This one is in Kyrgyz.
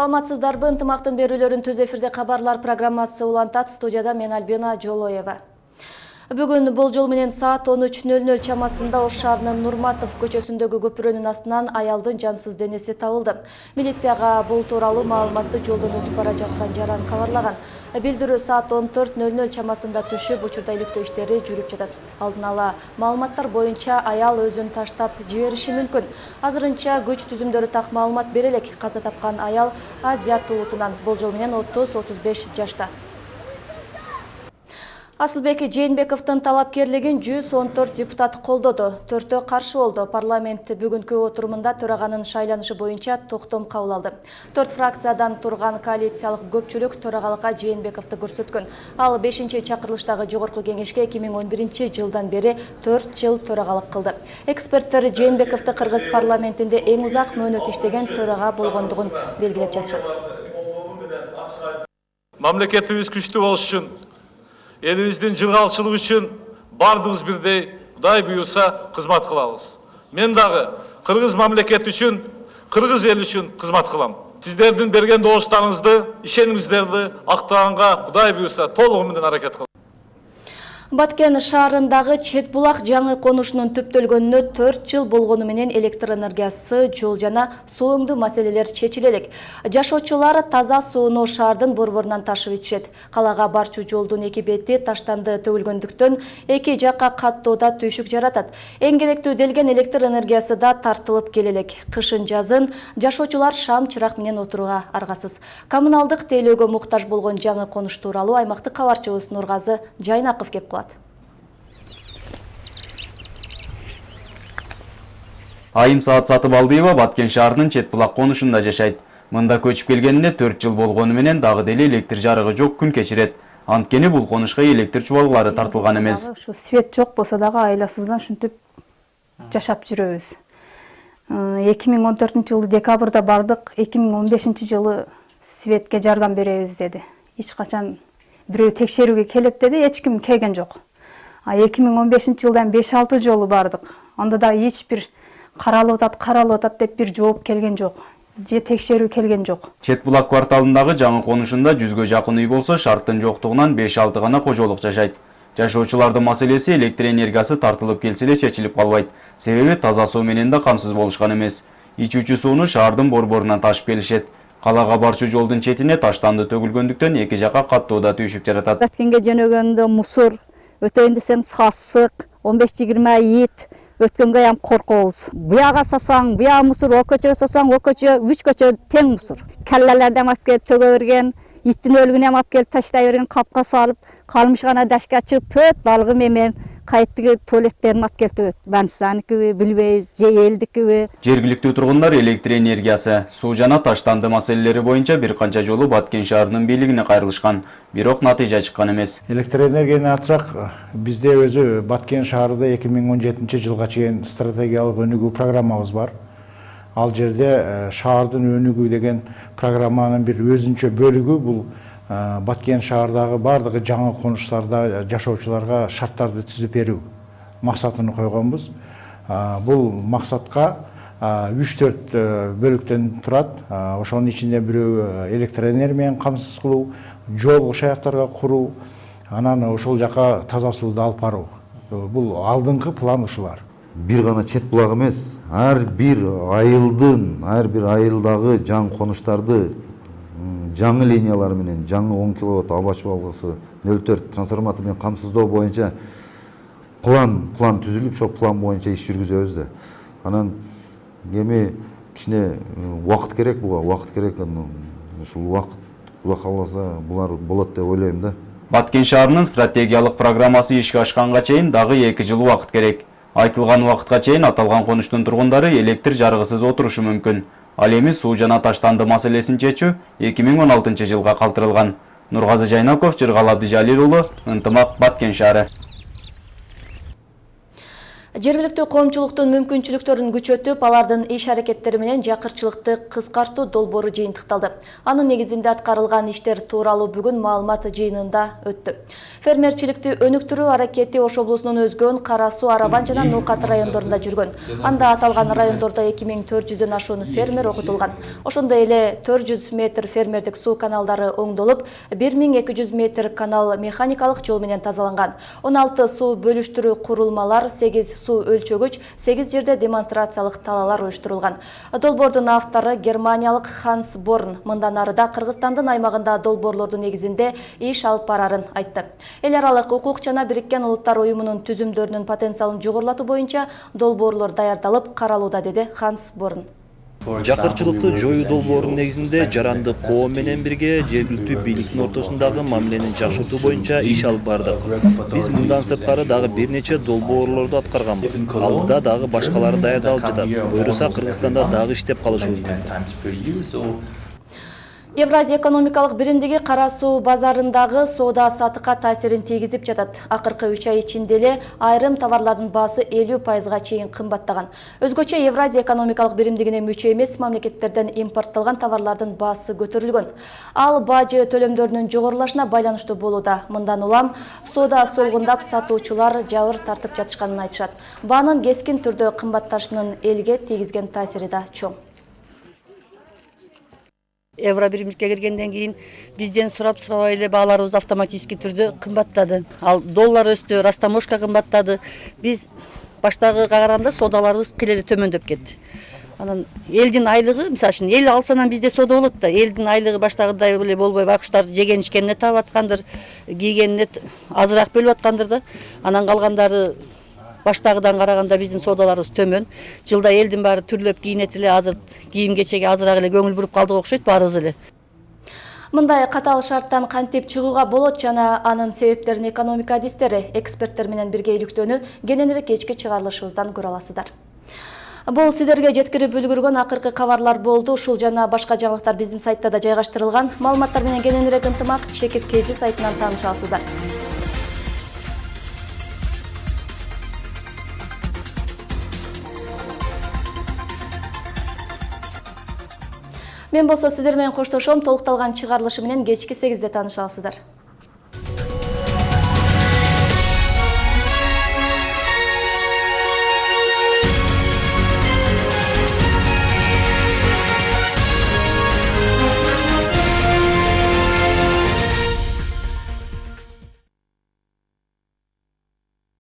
Саламатсыздарбы, ынтымактын берүүлөрүн түз эфирде кабарлар программасы улантат. Студияда мен Альбина Жолоева. Бүгүн болжол менен саат 13:00 чамасында Ош шаарынын Нурматов көчөсүндөгү көпүрөнүн астынан аялдын жансыз денеси табылды. Милицияга бул тууралуу маалыматты жолдон өтүп бара жаткан жаран кабарлаган. Билдирүү саат 14:00 чамасында түшүп, учурда иликтөө иштери жүрүп жатат. Алдын ала маалыматтар боюнча аял өзүн таштап жибериши мүмкүн. Азырынча күч түзүмдөрү так маалымат бере элек. Каза тапкан аял Азиат улутунан, болжол менен 30-35 жашта. Асылбек Жээнбековдун талапкерлигин 114 депутат колдоду. 4-төө каршы болду. Парламент бүгүнкү отурумунда төраганын шайланышы боюнча токтом кабыл алды. 4 фракциядан турган коалициялык көпчүлүк төрагалыкка Жээнбековду көрсөткөн. Ал 5-чакырылыштагы жогорку кеңешке 2011-жылдан бери 4 жыл төрагалык кылды. Эксперттер Жээнбековду кыргыз парламентинде эң узак мөөнөт иштеген төрага болгондугун белгилеп жатышат. Мамлекетибиз күчтүү болуш үчүн, элибиздин жылгалчылыгы үчүн бардыгыбыз бирдей Кудай буюрса кызмат кылабыз. Мен дагы кыргыз мамлекети үчүн, кыргыз эли үчүн кызмат кылам. Сиздердин берген добуштарыңызды, ишенимиңиздерди актаганга Кудай буюрса толугу менен аракет кылам. Баткен шаарындагы Чет булак жаңы конушунун түптөлгөнүнө 4 жыл болгону менен электр энергиясы, жол жана суу өңдүү маселелер чечиле элек. Жашоочулар таза сууну шаардын борборунан ташып ичишет. Калага барчу жолдун эки бети таштанды төгүлгөндүктөн эки жакка каттоодо түйшүк жаратат. Эң керектүү делген электр энергиясы да тартылып келе элек. Кышын жазын жашоочулар шам чырак менен отурууга аргасыз. Коммуналдык тейлөөгө муктаж болгон жаңы конуш тууралуу аймактык кабарчыбыз Нургазы Жайнаков кеп кылат. Айым Саат Сатыбалдыева Баткен шаарынын Чет булак конушунда жашайт. Мында көчүп келгенине 4 жыл болгону менен дагы деле электр жарыгы жок күн кечирет. Анткени бул конушка электр чубалгылары тартылган эмес. Ушу свет жок болсо дагы айласыздан ушинтип жашап жүрөбүз. 2014-жылы декабрда бардык, 2015-жылы светке жардам беребиз деди. Эч качан бирөө текшерүүгө келет деди, эч ким келген жок. 2015-жылдан 5-6 жолу бардык. Анда да эч бир каралып атат деп бир жооп келген жок. Же текшерүү келген жок. Чет булак кварталындагы жаңы конушунда 100гө жакын үй болсо, шарттын жоктугунан 5-6 гана кожолук жашайт. Жашоочулардын маселеси электр энергиясы тартылып келсе эле чечилип калбайт. Себеби таза суу менен да камсыз болушкан эмес. Ичүүчү сууну шаардын борборунан ташып келишет. Калага барчу жолдун четине таштанды төгүлгөндүктөн эки жакка каттоодо түйшүк жаратат. Баткенге жөнөгөндө мусор, өтөйүн десең сасык, 15-20 ит, өткөнгө ям коркобуз. Буяга сасаң, буяга мусор, о көчөгө сасаң, о көчө, 3 көчө тең мусор. Келлелерден алып келип төгө берген, иттин өлүгүн алып келип таштай берген, капка салып, калмыш гана дашка чыгып, пөт балгы менен кайттыгы туалеттерин алып келип, банстаныкыбы, билбейбиз, же элдикиби. Жергиликтүү тургундар электр энергиясы, суу жана таштанды маселелери боюнча бир канча жолу Баткен шаарынын бийлигине кайрылышкан, бирок натыйжа чыккан эмес. Электр энергияны ачсак, бизде өзү Баткен шаарында 2017-жылга чейин стратегиялык өнүгүү программабыз бар. Ал жерде шаардын өнүгүү деген программанын бир өзүнчө бөлүгү бул Баткен шаардагы бардыгы жаңы конуштарда жашоочуларга шарттарды түзүп берүү максатын койгонбуз. Бул максатка 3-4 бөлүктөн турат. Ошонун ичинде бирөө электр энергия менен камсыз кылуу, жол шаяктарга куруу, анан ошол жака таза сууду алып баруу. Бул алдыңкы план ушулар. Бир гана Чет булак эмес, ар бир айылдагы жаңы конуштарды жаңы линиялар менен, жаңы 10 киловатт аба чубалгысы 0,4 трансформатор менен камсыздоо боюнча план түзүлүп, ошол план боюнча иш жүргүзөбүз да. Анан эми кичине убакыт керек буга, ушул убакыт Кудай кааласа булар болот деп ойлойм да. Баткен шаарынын стратегиялык программасы ишке ашканга чейин дагы 2 жыл убакыт керек. Айтылган убакытка чейин аталган конуштун тургундары электр жарыгысыз отурушу мүмкүн. Ал эми суу жана таштанды маселесин чечүү 2016-жылга калтырылган. Нургазы Жайнаков, Жыргал Абдыжалил уулу, Ынтымак, Баткен шаары. Жергиликтүү коомчулуктун мүмкүнчүлүктөрүн күчөтүп, алардын иш аракеттери менен жакырчылыкты кыскартуу долбоору жыйынтыкталды. Анын негизинде аткарылган иштер тууралуу бүгүн маалымат жыйынында өттү. Фермерчиликти өнүктүрүү аракети Ош облусунун өзгөн Кара Суу, Арабан жана Нукат райондорунда жүргөн. Анда аталган райондордо 2400дөн ашуун фермер окутулган. Ошондой эле 400 метр фермердик суу каналдары оңдолуп, 1200 метр канал механикалык жол менен тазаланган. 16 суу бөлүштүрүү курулмалар, 8 суу өлчөгүч, 8 жерде демонстрациялык талаалар уюштурулган. Долбоордун автору германиялык Ханс Борн мындан арыда Кыргызстандын аймагында долбоорлордун негизинде иш алып барарын айтты. Эл аралык укук жана Бириккен Улуттар уюмунун түзүмдөрүнүн потенциалын жогорулатуу боюнча долбоорлор даярдалып каралууда, деди Ханс Борн. Жакырчылыкты жоюу долбоорунун негизинде жаранды коом менен бирге жергиликтүү бийликтин ортосундагы мамилени жакшыртуу боюнча иш алып бардык. Биз мындан сырткары дагы бир нече долбоорлорду аткарганбыз. Алдыда дагы башкалары даярдалып жатат. Буюрса Кыргызстанда дагы иштеп калышыбыз мүмкүн. Евразия экономикалык биримдиги Кара Суу базарындагы соода сатыкка таасирин тийгизип жатат. Акыркы 3 ай ичинде эле айрым товарлардын баасы 50%га чейин кымбаттаган. Өзгөчө Евразия экономикалык биримдигине мүчө эмес мамлекеттерден импортталган товарлардын баасы көтөрүлгөн. Ал бажы төлөмдөрүнүн жогорулашына байланыштуу болууда. Мындан улам соода солгундап, сатуучулар жабыр тартып жатышканын айтышат. Баанын кескин түрдө кымбатташынын элге тийгизген таасири да чоң. Евро биримдикке киргенден кийин бизден сурабай эле бааларыбыз автоматический түрдө кымбаттады. Ал доллар өстү, растаможка кымбаттады. Биз баштагыга караганда соодаларыбыз килеле төмөндөп кетти. Анан элдин айлыгы, мисалы үчүн эл алсанан бизде соода болот да, элдин айлыгы баштагыдай эле болбой, байкуштар жеген ичкенине таап аткандыр, кийгенине азыраак бөлүп аткандыр да. Анан калгандары баштагыдан караганда биздин соодаларыбыз төмөн. Жылда элдин баары түрлөп кийинет эле, азыр кийим кечеге азыраак эле көңүл буруп калдык окшойт баарыбыз эле. Мындай катаал шарттан кантип чыгууга болот жана анын себептерин экономика адистери, эксперттер менен бирге иликтөөнү кененирээк кечки чыгарылышыбыздан көрө аласыздар. Бул сиздерге жеткирип үлгүргөн акыркы кабарлар болду. Ушул жана башка жаңылыктар биздин сайтта да жайгаштырылган. Маалыматтар менен кененирээк ынтымак Чекит КЖ сайтынан тааныша аласыздар. Мен болсо сиздер менен коштошом. Толукталган чыгарылышы менен кечки 8-де тааныша аласыздар.